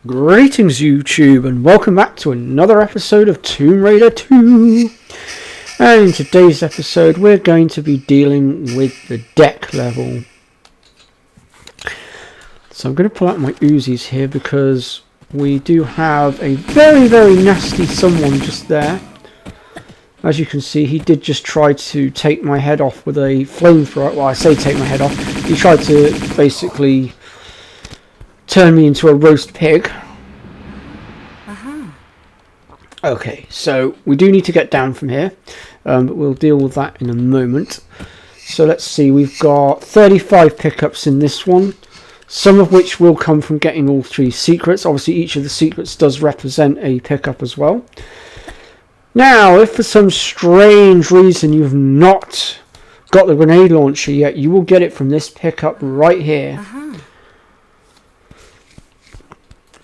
Greetings YouTube and welcome back to another episode of Tomb Raider 2. And in today's episode we're going to be dealing with the deck level. So I'm going to pull out my Uzis here because we do have a very nasty someone just there. As you can see, he did just try to take my head off with a flamethrower. Well, I say take my head off. He tried to basically turn me into a roast pig. Okay, so we do need to get down from here, but we'll deal with that in a moment. So let's see, we've got 35 pickups in this one, some of which will come from getting all 3 secrets. Obviously each of the secrets does represent a pickup as well. Now, if for some strange reason you've not got the grenade launcher yet, you will get it from this pickup right here.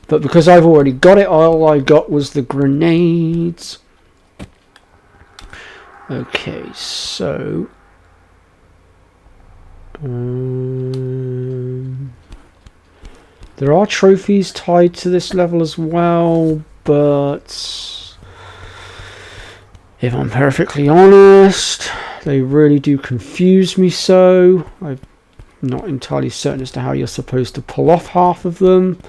But because I've already got it, all I got was the grenades. Okay, so there are trophies tied to this level as well, but if I'm perfectly honest, they really do confuse me so. I'm not entirely certain as to how you're supposed to pull off half of them.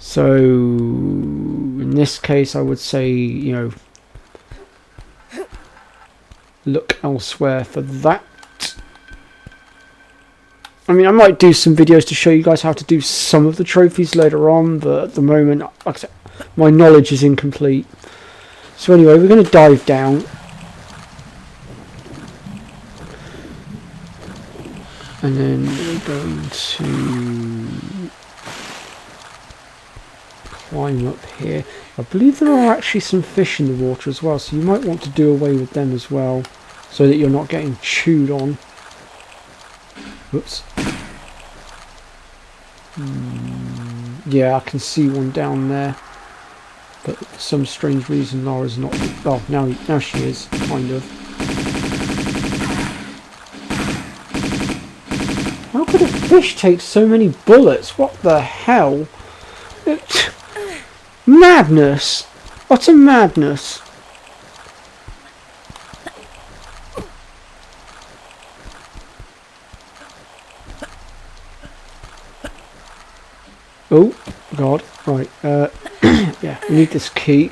So in this case I would say, you know, look elsewhere for that. I mean, I might do some videos to show you guys how to do some of the trophies later on, but at the moment my knowledge is incomplete. So anyway, we're going to dive down. And then we're going to climb up here. I believe there are actually some fish in the water as well, so you might want to do away with them as well, so that you're not getting chewed on. Whoops. Yeah, I can see one down there, but for some strange reason Laura's not. Oh, now she is, kind of. How could a fish take so many bullets? What the hell? Madness! Utter madness! Oh, God. Right. Yeah, we need this key,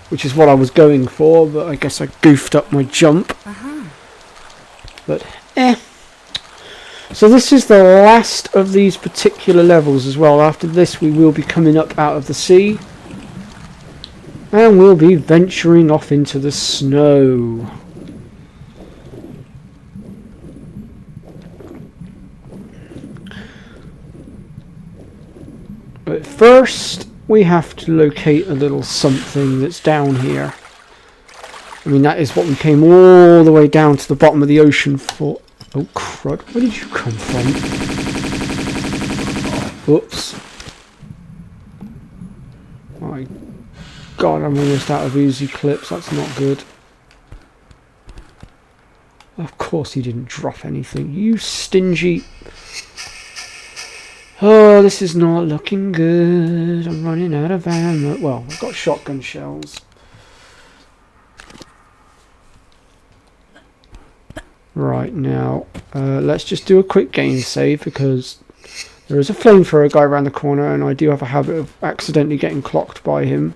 which is what I was going for, but I guess I goofed up my jump. But, So this is the last of these particular levels as well. After this we will be coming up out of the sea. And we'll be venturing off into the snow. But first, we have to locate a little something that's down here. I mean, that is what we came all the way down to the bottom of the ocean for. Oh, crud. Where did you come from? Oops. My God, I'm almost out of Uzi clips. That's not good. Of course he didn't drop anything. You stingy. Oh, this is not looking good. I'm running out of ammo. Well, I've got shotgun shells. Right, now, let's just do a quick game save because there is a flamethrower guy around the corner and I do have a habit of accidentally getting clocked by him.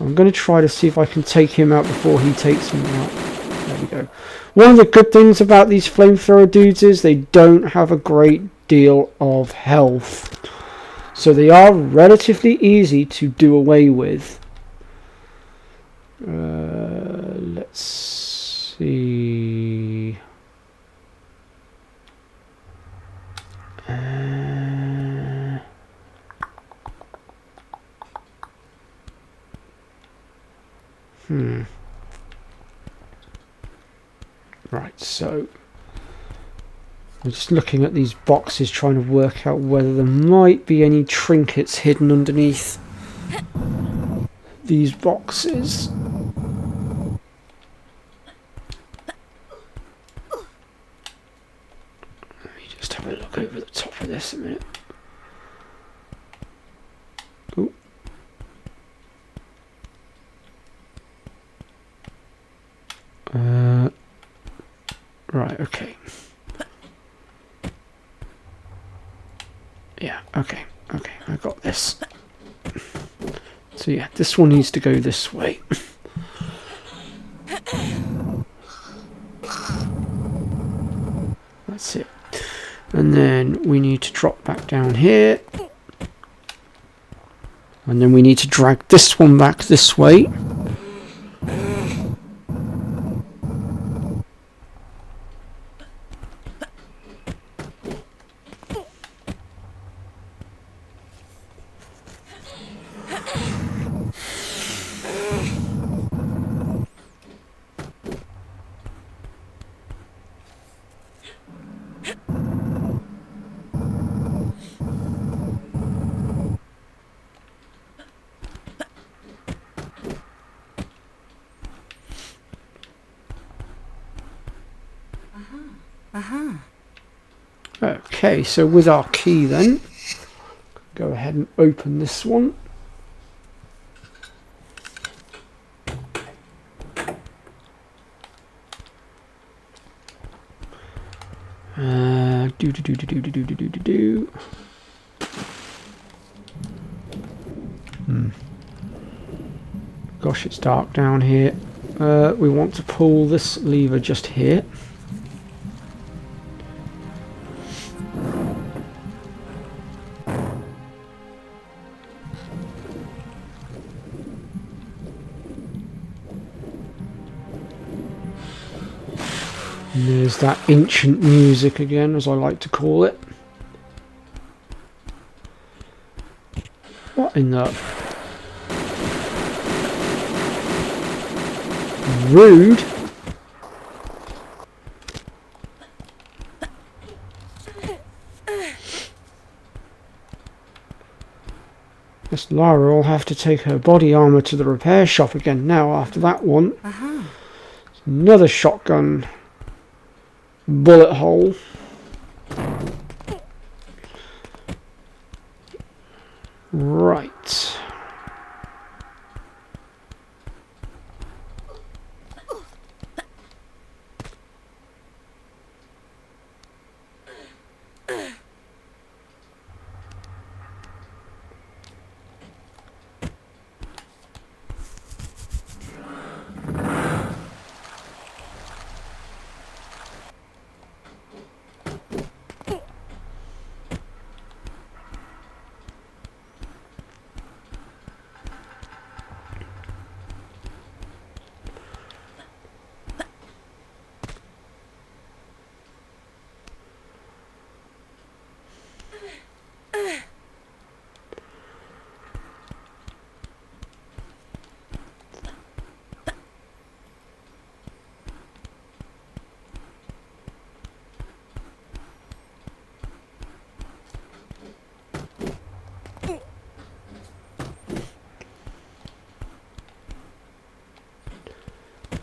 I'm going to try to see if I can take him out before he takes me out. There we go. One of the good things about these flamethrower dudes is they don't have a great deal of health. So they are relatively easy to do away with. Let's see. Right, so I'm just looking at these boxes trying to work out whether there might be any trinkets hidden underneath these boxes. Let me just have a look over the top of this a minute. Yeah, okay, I got this. So yeah, this one needs to go this way. That's it. And then we need to drop back down here. And then we need to drag this one back this way. Okay, so with our key then, go ahead and open this one. Gosh, it's dark down here. We want to pull this lever just here. And there's that ancient music again, as I like to call it. What in the... Rude? Miss Lara will have to take her body armour to the repair shop again now after that one. Another shotgun bullet hole. Right.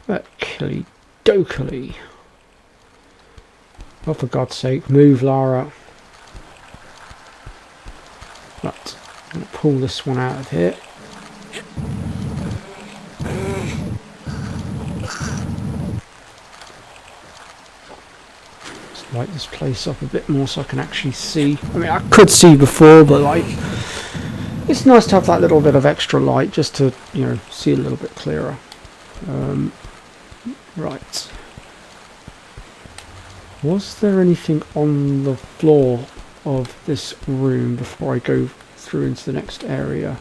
Okey dokey. Oh, for God's sake, move, Lara. Right, I'm going to pull this one out of here. Just light this place up a bit more so I can actually see. I mean, I could see before, but like, it's nice to have that little bit of extra light just to, you know, see a little bit clearer. Right. Was there anything on the floor of this room before I go through into the next area?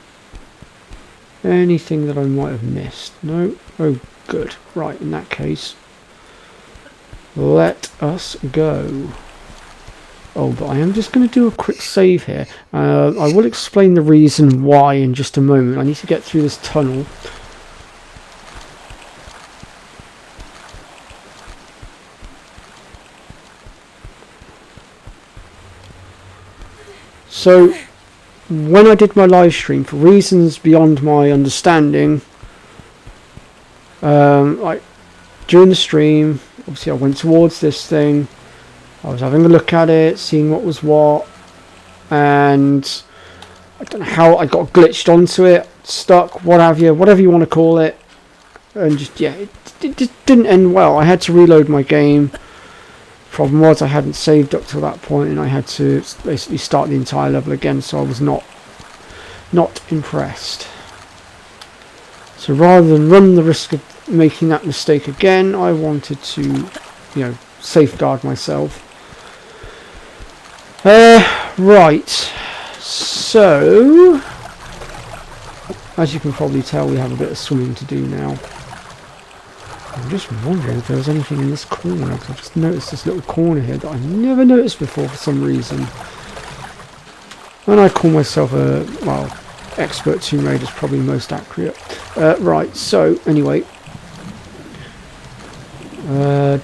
Anything that I might have missed? No? Oh, good. Right, in that case, let us go. Oh, but I am just going to do a quick save here. I will explain the reason why in just a moment. I need to get through this tunnel. So, when I did my live stream, for reasons beyond my understanding, during the stream, obviously I went towards this thing, I was having a look at it, seeing what was what, and I don't know how I got glitched onto it, stuck, whatever you want to call it, and just, yeah, it just didn't end well. I had to reload my game Problem was I hadn't saved up to that point, and I had to basically start the entire level again, so I was not impressed. So rather than run the risk of making that mistake again, I wanted to, you know, safeguard myself. Right, so as you can probably tell, we have a bit of swimming to do now. I'm just wondering if there's anything in this corner, because I just noticed this little corner here that I never noticed before for some reason. And I call myself a, well, expert Tomb Raider is probably most accurate. Right, so anyway. We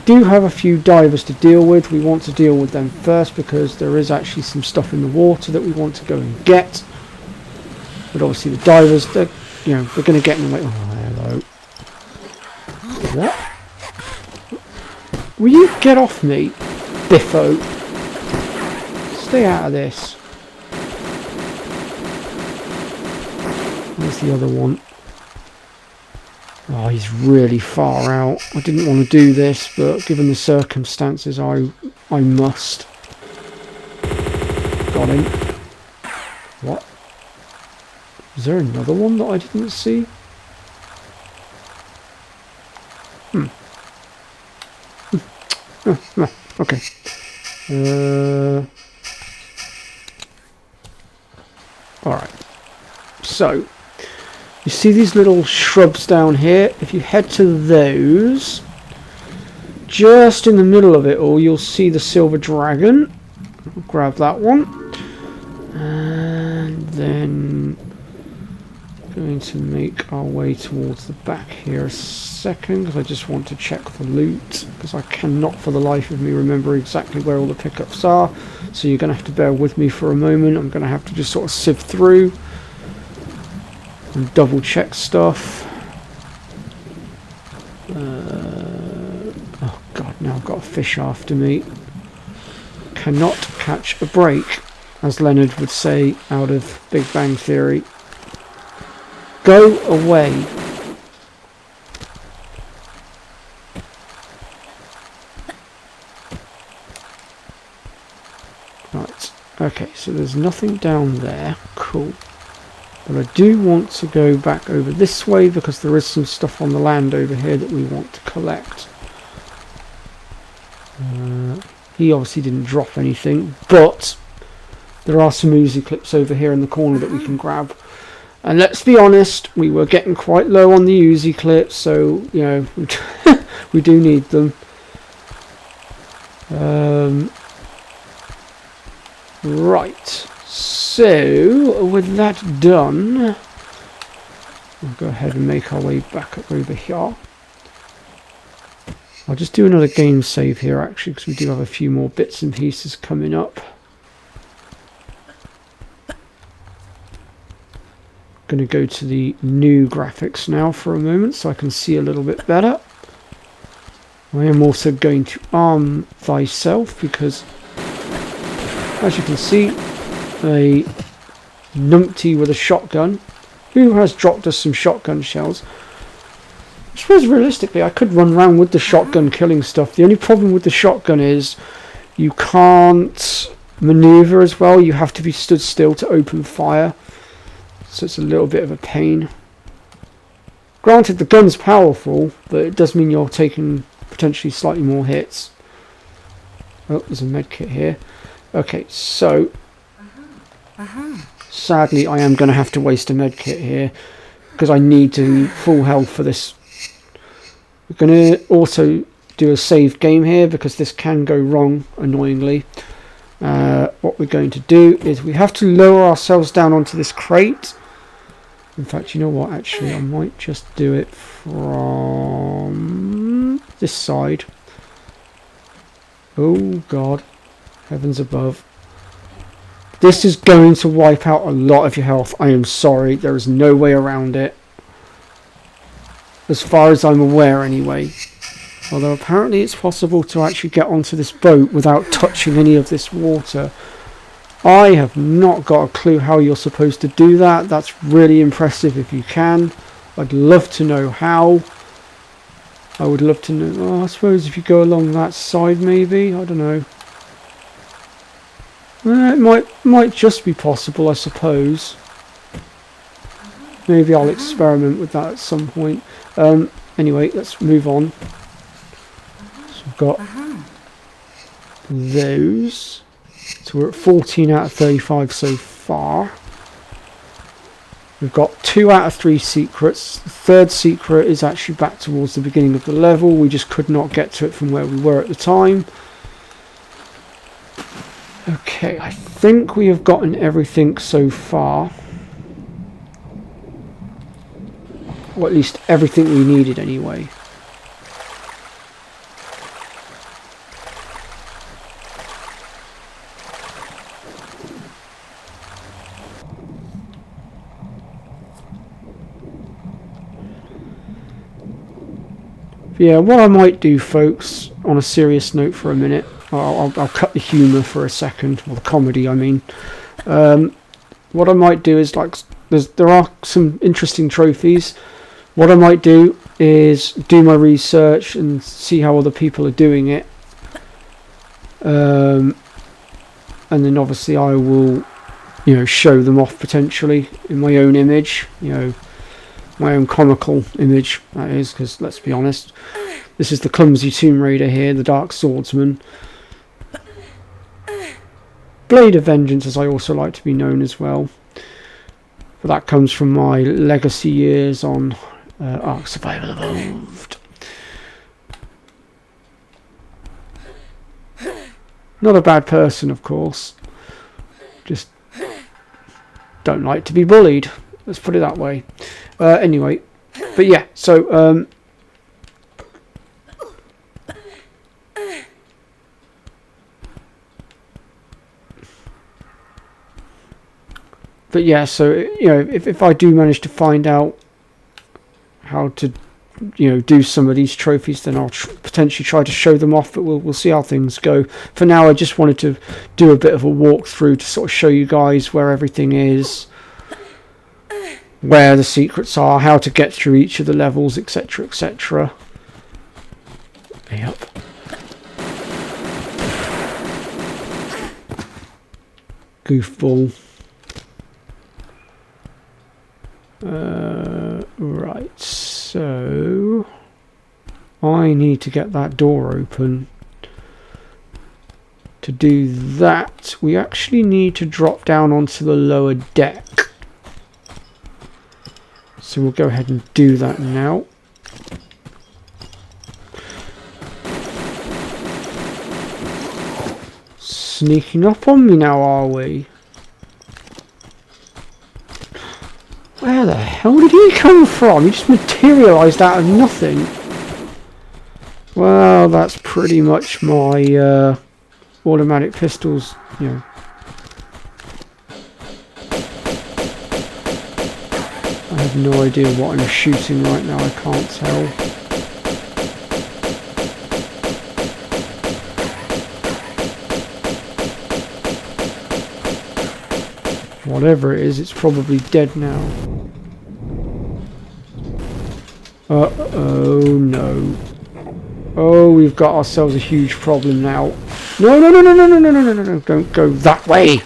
do have a few divers to deal with. We want to deal with them first because there is actually some stuff in the water that we want to go and get. But obviously the divers, they're going to get in the way. Oh, hello. What? Will you get off me, Biffo? Stay out of this. Where's the other one? Oh, he's really far out. I didn't want to do this, but given the circumstances, I must. Got him. What? Is there another one that I didn't see? Okay. Alright. So, you see these little shrubs down here? If you head to those, just in the middle of it all, you'll see the silver dragon. I'll grab that one. And then going to make our way towards the back here a second, because I just want to check for loot, because I cannot for the life of me remember exactly where all the pickups are, so you're going to have to bear with me for a moment. I'm going to have to just sort of sift through and double check stuff. Oh god, now I've got a fish after me. Cannot catch a break, as Leonard would say out of Big Bang Theory. Go away. Right, okay, so there's nothing down there. Cool. But I do want to go back over this way because there is some stuff on the land over here that we want to collect. He obviously didn't drop anything, but there are some Uzi clips over here in the corner that we can grab. And let's be honest, we were getting quite low on the Uzi clips, so, you know, we do need them. Right, so with that done, we'll go ahead and make our way back up over here. I'll just do another game save here actually, because we do have a few more bits and pieces coming up. Going to go to the new graphics now for a moment so I can see a little bit better. I am also going to arm thyself because, as you can see, a numpty with a shotgun who has dropped us some shotgun shells. I suppose realistically I could run around with the shotgun killing stuff. The only problem with the shotgun is you can't maneuver as well. You have to be stood still to open fire. So it's a little bit of a pain. Granted, the gun's powerful, but it does mean you're taking potentially slightly more hits. Oh, there's a medkit here. Okay, so sadly I am going to have to waste a medkit here because I need to full health for this. We're going to also do a save game here because this can go wrong, annoyingly. What we're going to do is we have to lower ourselves down onto this crate. In fact, you know what, actually I might just do it from this side. Oh god, heavens above. This is going to wipe out a lot of your health. I am sorry, there is no way around it, as far as I'm aware anyway. Although apparently it's possible to actually get onto this boat without touching any of this water. I have not got a clue how you're supposed to do that. That's really impressive if you can. I'd love to know how. I would love to know. Oh, I suppose if you go along that side, maybe. I don't know. It might just be possible, I suppose. Maybe I'll experiment with that at some point. Anyway, let's move on. So we've got those. So we're at 14 out of 35 so far. We've got 2 out of 3 secrets. The third secret is actually back towards the beginning of the level. We just could not get to it from where we were at the time. Okay, I think we have gotten everything so far. Or at least everything we needed anyway. Yeah, what I might do, folks, on a serious note for a minute, I'll cut the humour for a second, or the comedy, I mean. What I might do is, like, there are some interesting trophies. What I might do is do my research and see how other people are doing it. And then obviously I will, show them off potentially in my own image, my own comical image, that is, because let's be honest, this is the clumsy Tomb Raider here, the Dark Swordsman. Blade of Vengeance, as I also like to be known as well. But that comes from my legacy years on Ark Survival Evolved. Not a bad person, of course. Just don't like to be bullied. Let's put it that way. Anyway, but yeah, so if I do manage to find out how to do some of these trophies, then I'll potentially try to show them off, but we'll see how things go. For now, I just wanted to do a bit of a walkthrough to sort of show you guys where everything is, where the secrets are, how to get through each of the levels, etc, etc. Yep. Goofball. Right, so I need to get that door open. To do that, we actually need to drop down onto the lower deck. So we'll go ahead and do that now. Sneaking up on me now, are we? Where the hell did he come from? He just materialised out of nothing. Well, that's pretty much my automatic pistols, I have no idea what I'm shooting right now, I can't tell. Whatever it is, it's probably dead now. Oh no. Oh, we've got ourselves a huge problem now. No, no, no, no, no, no, no, no, no, no, no, don't go that way.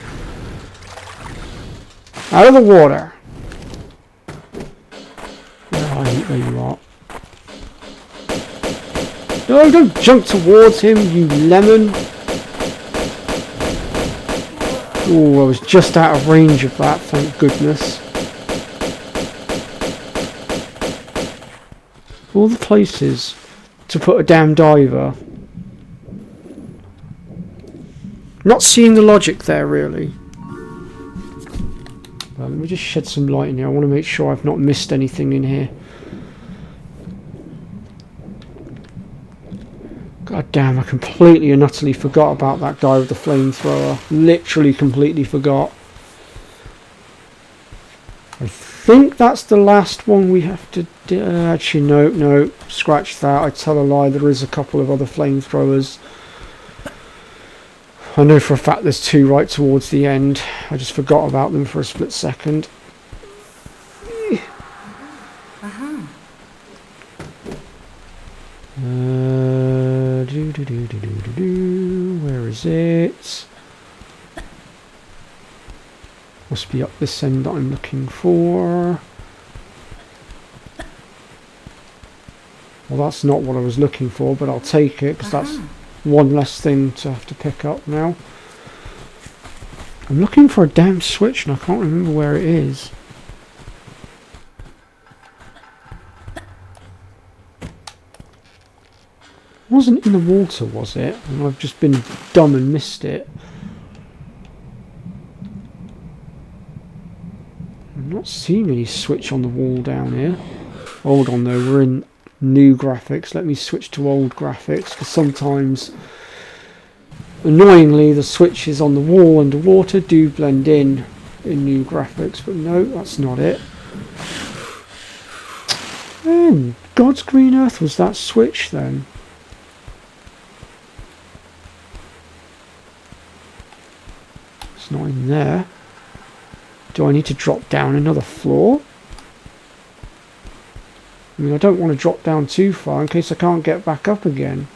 Out of the water. Right, there you are. No, don't jump towards him, you lemon. Oh, I was just out of range of that, thank goodness. All the places to put a damn diver. Not seeing the logic there, really. Well, let me just shed some light in here. I want to make sure I've not missed anything in here. God damn, I completely and utterly forgot about that guy with the flamethrower. Literally completely forgot. I think that's the last one we have to do. Actually, no, scratch that. I tell a lie, there is a couple of other flamethrowers. I know for a fact there's 2 right towards the end. I just forgot about them for a split second. Where is it? Must be up this end that I'm looking for. Well, that's not what I was looking for, but I'll take it because that's one less thing to have to pick up now. I'm looking for a damn switch and I can't remember where it is. It wasn't in the water, was it? And I've just been dumb and missed it. I'm not seeing any switch on the wall down here. Hold on though, we're in new graphics. Let me switch to old graphics because sometimes, annoyingly, the switches on the wall underwater do blend in new graphics, but no, that's not it. And God's green earth was that switch then? It's not in there. Do I need to drop down another floor? I mean, I don't want to drop down too far in case I can't get back up again.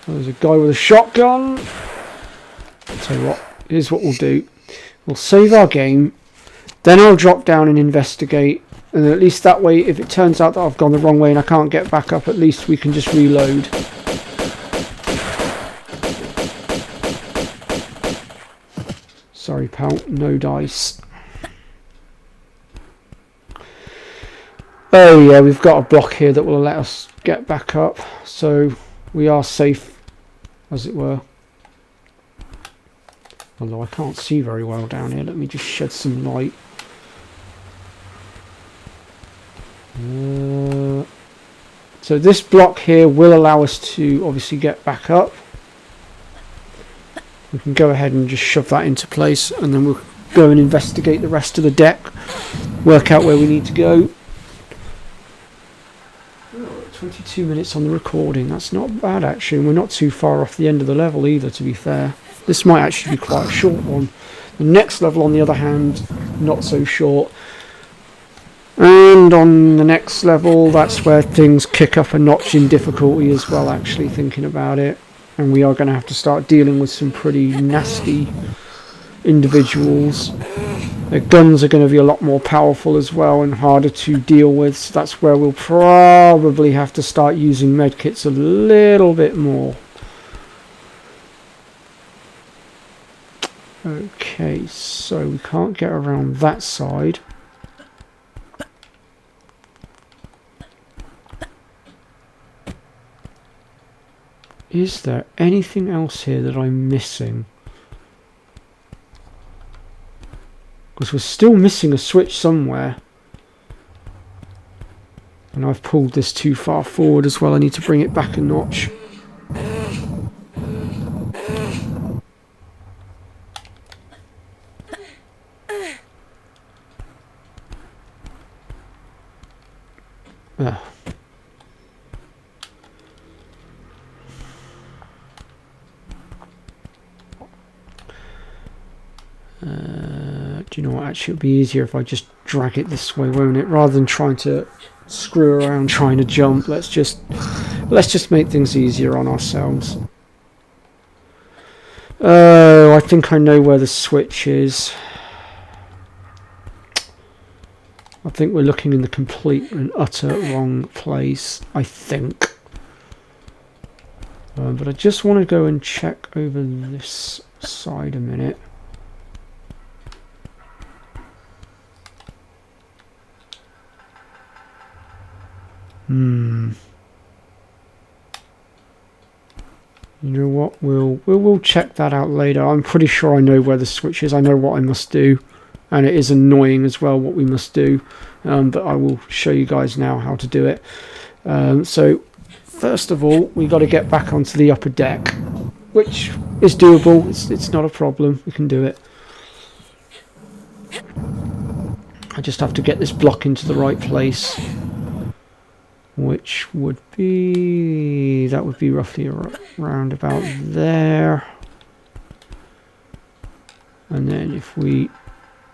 There's a guy with a shotgun. I'll tell you what, here's what we'll do. We'll save our game, then I'll drop down and investigate, and at least that way, if it turns out that I've gone the wrong way and I can't get back up, at least we can just reload. Sorry pal, no dice. Oh yeah, we've got a block here that will let us get back up, so we are safe, as it were. Although I can't see very well down here, let me just shed some light. So this block here will allow us to obviously get back up. We can go ahead and just shove that into place, and then we'll go and investigate the rest of the deck, work out where we need to go. 22 minutes on the recording, that's not bad actually, and we're not too far off the end of the level either, to be fair. This might actually be quite a short one. The next level on the other hand, not so short. And on the next level, that's where things kick up a notch in difficulty as well, actually, thinking about it. And we are going to have to start dealing with some pretty nasty individuals. Their guns are going to be a lot more powerful as well and harder to deal with, so that's where we'll probably have to start using medkits a little bit more. Okay, so we can't get around that side. Is there anything else here that I'm missing? Because we're still missing a switch somewhere. And I've pulled this too far forward as well. I need to bring it back a notch. Do you know what, actually it would be easier if I just drag it this way, won't it, rather than trying to screw around trying to jump. Let's just make things easier on ourselves. Oh, I think I know where the switch is. I think we're looking in the complete and utter wrong place, I think. But I just want to go and check over this side a minute. You know what? We'll check that out later. I'm pretty sure I know where the switch is. I know what I must do, and it is annoying as well what we must do. But I will show you guys now how to do it. So first of all, we got to get back onto the upper deck, which is doable. It's not a problem. We can do it. I just have to get this block into the right place. which would be, that would be roughly around about there. And then if we,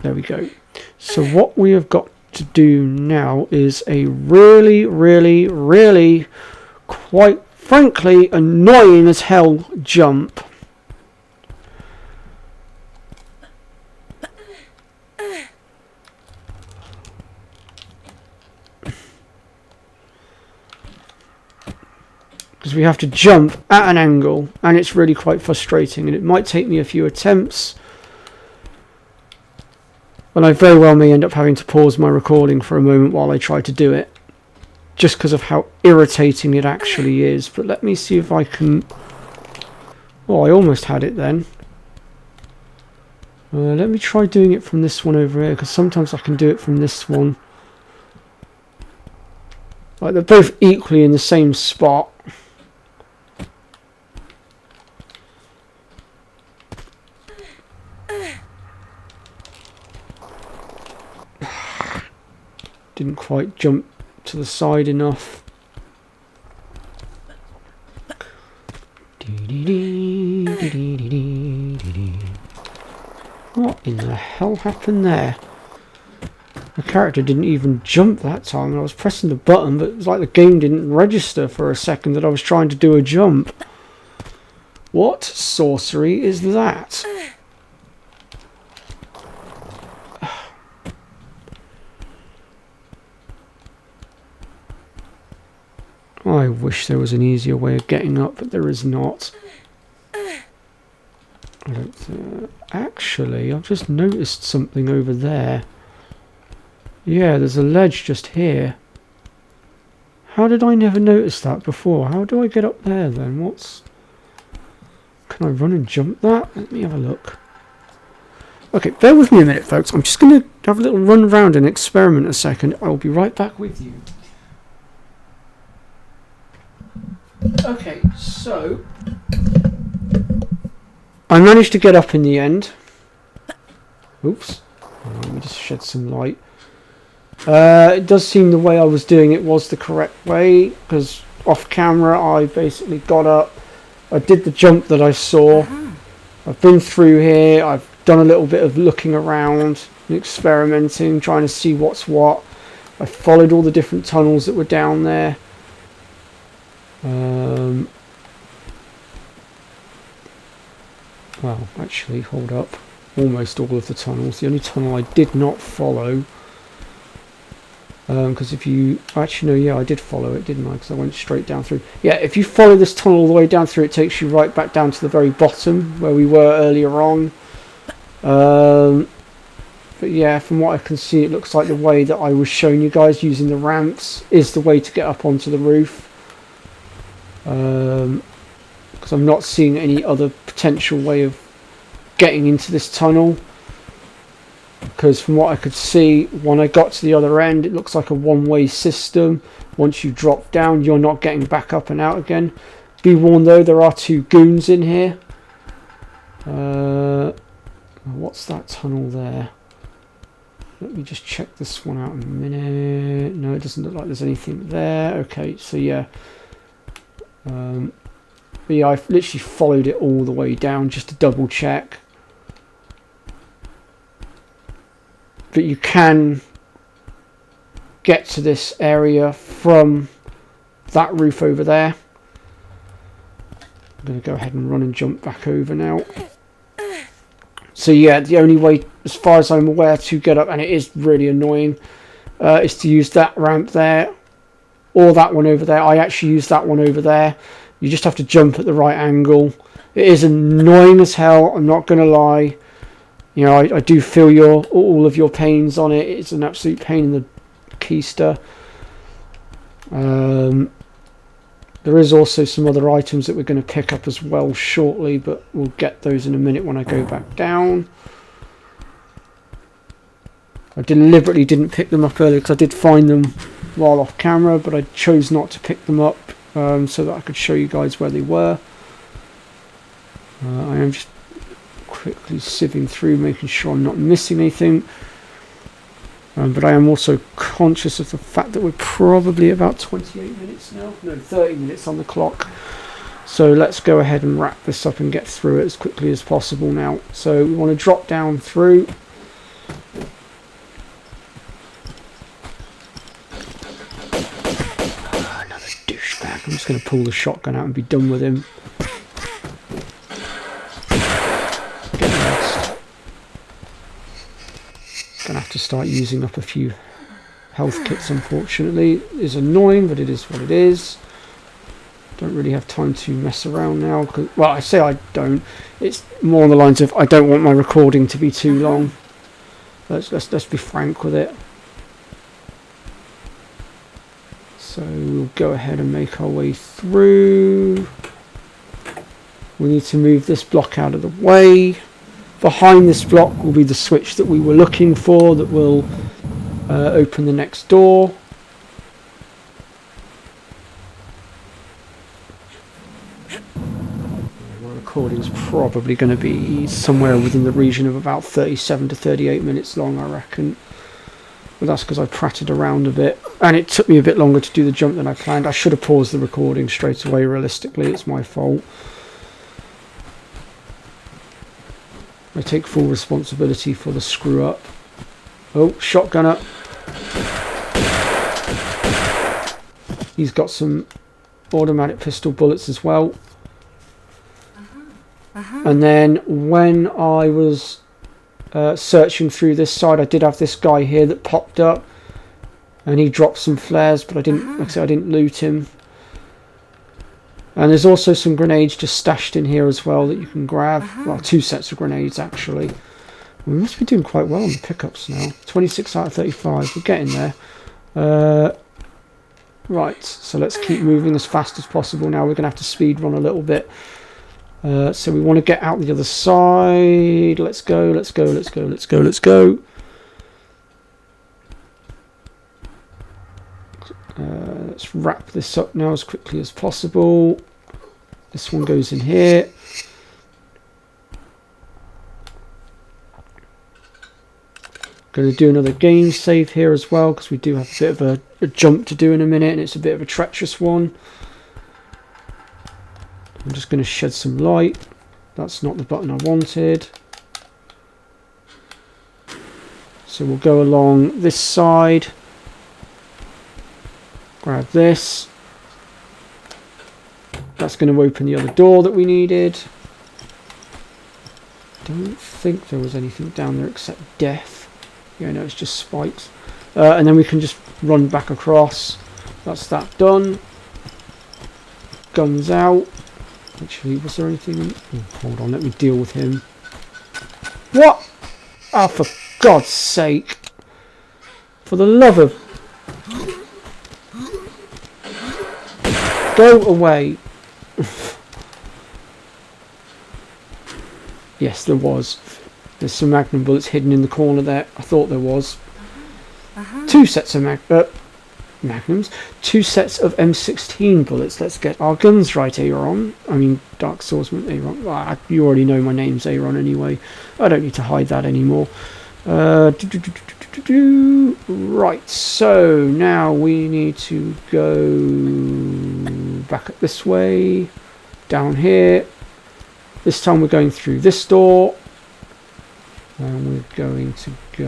there we go. So what we have got to do now is a really, really, really, quite frankly, annoying as hell jump. Because we have to jump at an angle, and it's really quite frustrating, and it might take me a few attempts. And I very well may end up having to pause my recording for a moment while I try to do it, just because of how irritating it actually is. But let me see if I can... Oh, I almost had it then. Let me try doing it from this one over here, because sometimes I can do it from this one. Like, they're both equally in the same spot. Didn't quite jump to the side enough. What in the hell happened there? The character didn't even jump that time, and I was pressing the button, but it was like the game didn't register for a second that I was trying to do a jump. What sorcery is that? I wish there was an easier way of getting up, but there is not. I don't actually, I've just noticed something over there. Yeah, there's a ledge just here. How did I never notice that before? How do I get up there then? What's... Can I run and jump that? Let me have a look. Okay, bear with me a minute, folks. I'm just going to have a little run around and experiment a second. I'll be right back with you. Okay, so I managed to get up in the end. Oops. Let me just shed some light. It does seem the way I was doing it was the correct way, because off camera I basically got up, I did the jump that I saw. I've been through here, I've done a little bit of looking around and experimenting, trying to see what's what. I followed all the different tunnels that were down there. Well, actually, hold up. Almost all of the tunnels. The only tunnel I did not follow, because if you... Actually, no, yeah, I did follow it, didn't I? Because I went straight down through. Yeah, if you follow this tunnel all the way down through, it takes you right back down to the very bottom, where we were earlier on. But yeah, from what I can see, it looks like the way that I was showing you guys using the ramps is the way to get up onto the roof. Because I'm not seeing any other potential way of getting into this tunnel, because from what I could see when I got to the other end, it looks like a one-way system. Once you drop down, you're not getting back up and out again. Be warned though, there are two goons in here. What's that tunnel there? Let me just check this one out in a minute. No, it doesn't look like there's anything there. Okay, so yeah. But yeah, I've literally followed it all the way down just to double check. But you can get to this area from that roof over there. I'm going to go ahead and run and jump back over now. So yeah, the only way, as far as I'm aware, to get up, and it is really annoying, is to use that ramp there, or that one over there. I actually use that one over there. You just have to jump at the right angle. It is annoying as hell, I'm not going to lie. You know, I do feel all of your pains on it. It's an absolute pain in the keister. There is also some other items that we're going to pick up as well shortly, but we'll get those in a minute when I go back down. I deliberately didn't pick them up earlier because I did find them while off camera, but I chose not to pick them up so that I could show you guys where they were. I am just quickly sieving through, making sure I'm not missing anything. But I am also conscious of the fact that we're probably about 28 minutes now. No, 30 minutes on the clock. So let's go ahead and wrap this up and get through it as quickly as possible now. So we want to drop down through. Another douchebag. I'm just going to pull the shotgun out and be done with him. Get lost. Gonna have to start using up a few health kits, unfortunately. It's annoying, but it is what it is. Don't really have time to mess around now. Well, I say I don't. It's more on the lines of I don't want my recording to be too long. Let's be frank with it. So we'll go ahead and make our way through. We need to move this block out of the way. Behind this block will be the switch that we were looking for that will open the next door. My recording's probably going to be somewhere within the region of about 37 to 38 minutes long, I reckon. But that's because I pratted around a bit. And it took me a bit longer to do the jump than I planned. I should have paused the recording straight away, realistically. It's my fault. I take full responsibility for the screw up. Oh, shotgunner. He's got some automatic pistol bullets as well. And then when I was searching through this side, I did have this guy here that popped up. And he dropped some flares, but I didn't, like I said, I didn't loot him. And there's also some grenades just stashed in here as well that you can grab. Well, 2 sets of grenades actually. We must be doing quite well on the pickups now. 26 out of 35. We're getting there. Right, so let's keep moving as fast as possible now. We're going to have to speed run a little bit. So we want to get out the other side. Let's go, let's go, let's go, let's go, let's go. Let's wrap this up now as quickly as possible. This one goes in here. Going to do another game save here as well because we do have a bit of a jump to do in a minute and it's a bit of a treacherous one. I'm just going to shed some light. That's not the button I wanted. So we'll go along this side. Grab this. That's going to open the other door that we needed. Don't think there was anything down there except death. Yeah, no, it's just spikes. And then we can just run back across. That's that done. Guns out. Actually, was there anything in... Oh, hold on, let me deal with him. What? Oh, for God's sake. For the love of... Go away. Yes, there was. There's some magnum bullets hidden in the corner there. I thought there was. 2 sets of magnums. 2 sets of M16 bullets. Let's get our guns right, Aaron. I mean, Dark Swordsman, Aaron. Well, you already know my name's Aaron anyway. I don't need to hide that anymore. Right, so now we need to go back up this way, down here. This time we're going through this door, and we're going to go...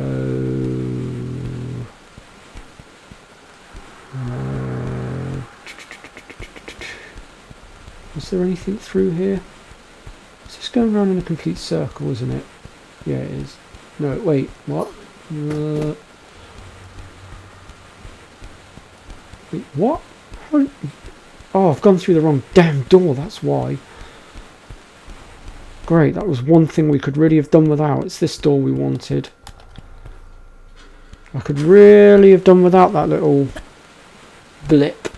is there anything through here? Is this going around in a complete circle, isn't it? Yeah, it is. No, wait, what? Wait, what? Oh, I've gone through the wrong damn door, that's why. Great, that was one thing we could really have done without. It's this door we wanted. I could really have done without that little blip.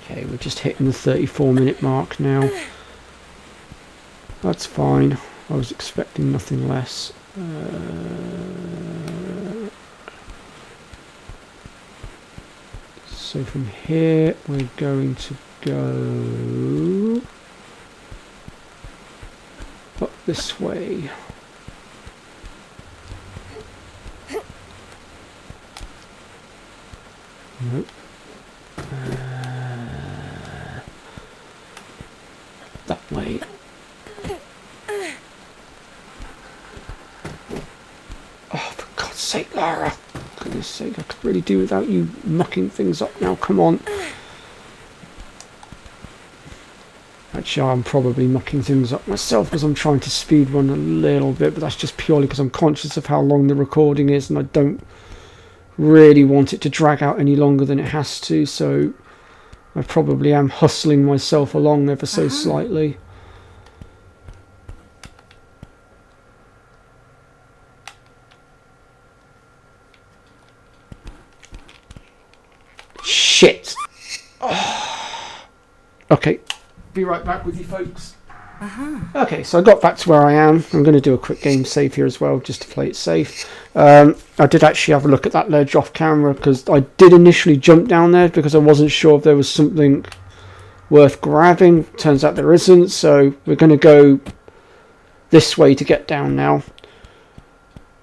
Okay, we're just hitting the 34-minute mark now. That's fine. I was expecting nothing less. So from here we're going to go up this way. Nope. That way. Oh, for God's sake, Lara. For goodness sake, I could really do without you mucking things up now. Come on. Actually, I'm probably mucking things up myself because I'm trying to speed run a little bit, but that's just purely because I'm conscious of how long the recording is and I don't really want it to drag out any longer than it has to, so I probably am hustling myself along ever so slightly. Shit! Oh. Okay. Be right back with you folks. Okay, so I got back to where I am. I'm going to do a quick game save here as well, just to play it safe. I did actually have a look at that ledge off camera, because I did initially jump down there because I wasn't sure if there was something worth grabbing. Turns out there isn't, so we're going to go this way to get down now.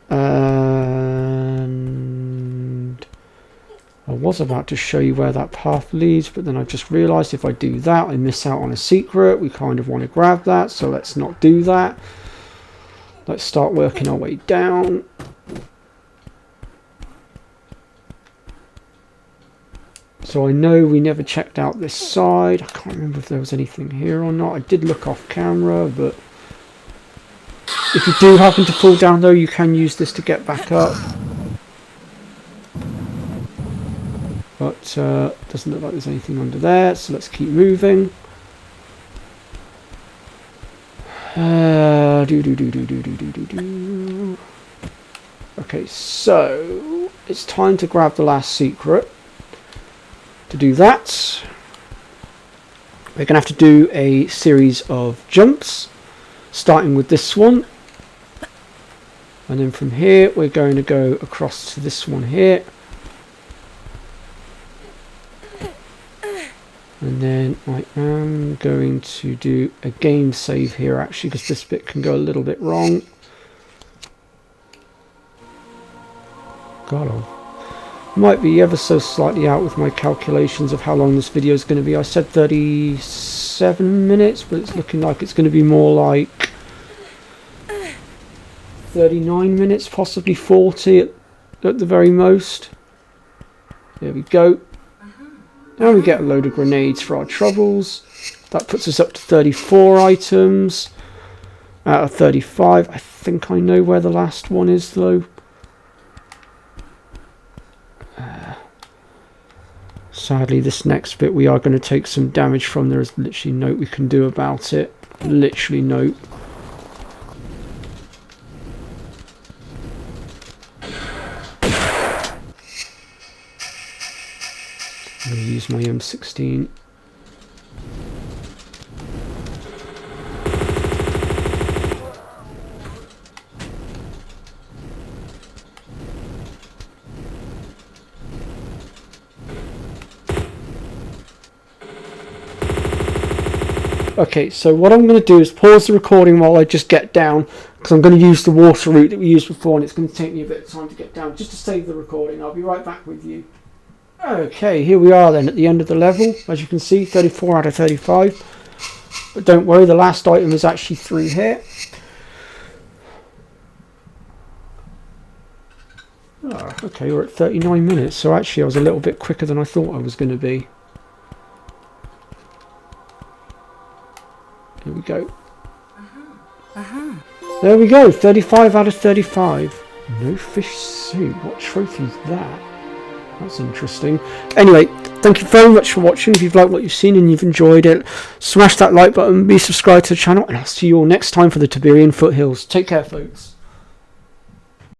And I was about to show you where that path leads, but then I just realised if I do that, I miss out on a secret. We kind of want to grab that, so let's not do that. Let's start working our way down. So I know we never checked out this side. I can't remember if there was anything here or not. I did look off camera, but if you do happen to fall down though, you can use this to get back up. But doesn't look like there's anything under there, so let's keep moving. Okay, so it's time to grab the last secret. To do that, we're going to have to do a series of jumps, starting with this one. And then from here, we're going to go across to this one here. And then I am going to do a game save here actually, because this bit can go a little bit wrong. God, I might be ever so slightly out with my calculations of how long this video is going to be. I said 37 minutes, but it's looking like it's going to be more like 39 minutes, possibly 40 at the very most. There we go. Now we get a load of grenades for our troubles. That puts us up to 34 items out of 35. I think I know where the last one is though. Sadly, this next bit we are going to take some damage from. There is literally no we can do about it. Literally no. I'm going to use my M16. Okay, so what I'm going to do is pause the recording while I just get down, because I'm going to use the water route that we used before, and it's going to take me a bit of time to get down, just to save the recording. I'll be right back with you. Okay, here we are then at the end of the level. As you can see, 34 out of 35. But don't worry, the last item is actually through here. Oh, okay, we're at 39 minutes, so actually I was a little bit quicker than I thought I was going to be. Here we go. There we go, 35 out of 35. No fish suit. What trophy is that? That's interesting. Anyway, thank you very much for watching. If you've liked what you've seen and you've enjoyed it, smash that like button, be subscribed to the channel, and I'll see you all next time for the Tiberian Foothills. Take care, folks.